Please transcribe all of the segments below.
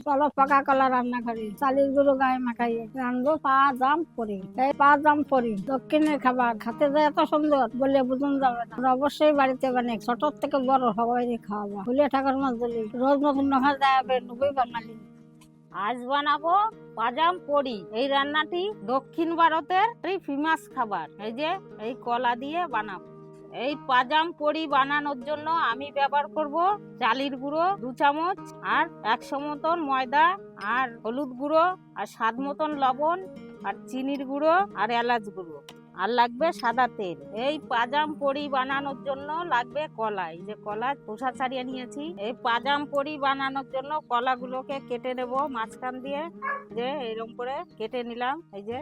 চলো পাকা কলা রান্না করি, চালের গুঁড়ো গায়ে মাখাইয়ে রানবো পা জাম পরি। এই পা জাম পরি দক্ষিণের খাবার, খেতে যায় এত সুন্দর বলে বুঝুন যাবে না। অবশ্যই বাড়িতে বানিয়ে ছোট থেকে বড় সবাই খাওয়াবো। ফুলে ঠাকুর মাছ দিলি রোজ নতুন নখা যাবে নবই বাঙালি। আজ বানাবো পাজাম পড়ি। এই রান্নাটি দক্ষিণ ভারতের ফেমাস খাবার। এই যে এই কলা দিয়ে বানাবো। এই পাজাম পড়ি বানানোর জন্য আমি ব্যবহার করব চালের গুঁড়ো 2 চামচ, আর 100 মতন ময়দা, আর হলুদ গুঁড়ো, আর স্বাদ মতন লবণ, আর চিনির গুঁড়ো, আর এলাচ গুঁড়ো, আর লাগবে সাদা তেল। এই পাজাম পড়ি বানানোর জন্য লাগবে কলা। এই যে কলা খোসা ছাড়িয়ে নিয়েছি। এই পাজাম পড়ি বানানোর জন্য কলাগুলোকে কেটে নেব মাঝখান দিয়ে, যে এরকম করে কেটে নিলাম। এই যে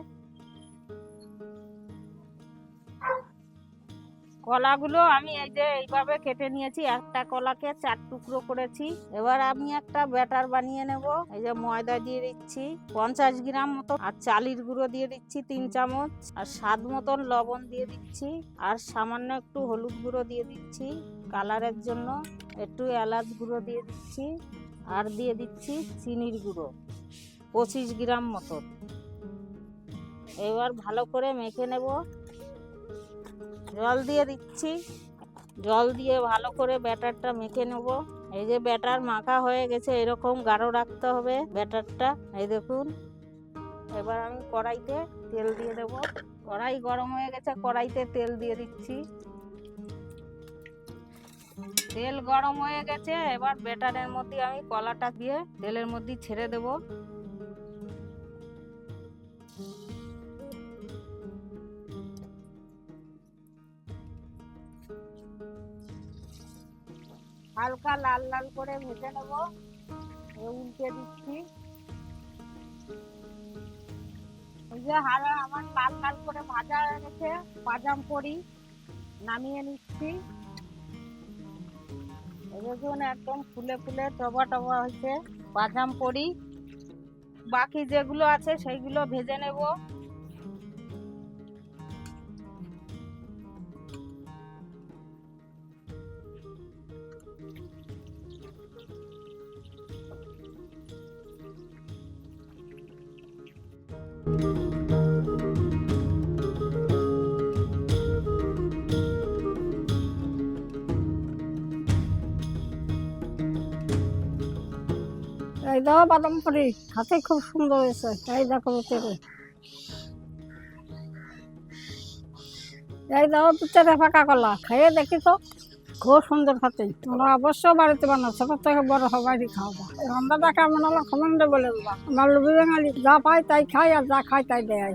কলাগুলো আমি এই যে এইভাবে কেটে নিয়েছি। একটা কলাকে 4 টুকরো করেছি। এবার আমি একটা ব্যাটার বানিয়ে নেব। এই যে ময়দা দিয়ে দিচ্ছি 50 গ্রাম মতো, আর চালের গুঁড়ো দিয়ে দিচ্ছি 3 চামচ, আর স্বাদ মতন লবণ দিয়ে দিচ্ছি, আর সামান্য একটু হলুদ গুঁড়ো দিয়ে দিচ্ছি কালারের জন্য, একটু এলাচ গুঁড়ো দিয়ে দিচ্ছি, আর দিয়ে দিচ্ছি চিনির গুঁড়ো 25 গ্রাম মতো। এবার ভালো করে মেখে নেব। জল দিয়ে দিচ্ছি, জল দিয়ে ভালো করে ব্যাটারটা মেখে নেব। এই যে ব্যাটার মাখা হয়ে গেছে, এরকম গাঢ় রাখতে হবে ব্যাটারটা। এই দেখুন। এবার আমি কড়াইতে তেল দিয়ে দেব। কড়াই গরম হয়ে গেছে, কড়াইতে তেল দিয়ে দিচ্ছি। তেল গরম হয়ে গেছে, এবার ব্যাটারের মধ্যে আমি কলাটা দিয়ে তেলের মধ্যে ছেড়ে দেব। হালকা লাল লাল করে ভেজে নেব। উল্টে দিচ্ছি। এই যে আমার লাল লাল করে ভাজা হয়ে গেছে পাজাম পড়ি, নামিয়ে নিচ্ছি। দেখুন একদম ফুলে ফুলে টবা টবা হয়েছে পাজাম পড়ি। বাকি যেগুলো আছে সেইগুলো ভেজে নেব। এই দাও বাদাম পরি, খাতে খুব সুন্দর হয়েছে। এই দেখো তেলে, এই দাও তেলে পাকা কলা, খাইয়ে দেখি তো খুব সুন্দর খাতে। তোমরা অবশ্যই বাড়িতে বানাও, ছোট থেকে বড় সবাই খাওয়াবা। রান্নাটা কেমন হলো কমেন্টে বলে দেবা। আমার লোভী বাঙালি যা পাই তাই খাই, আর যা খাই তাই দেয়।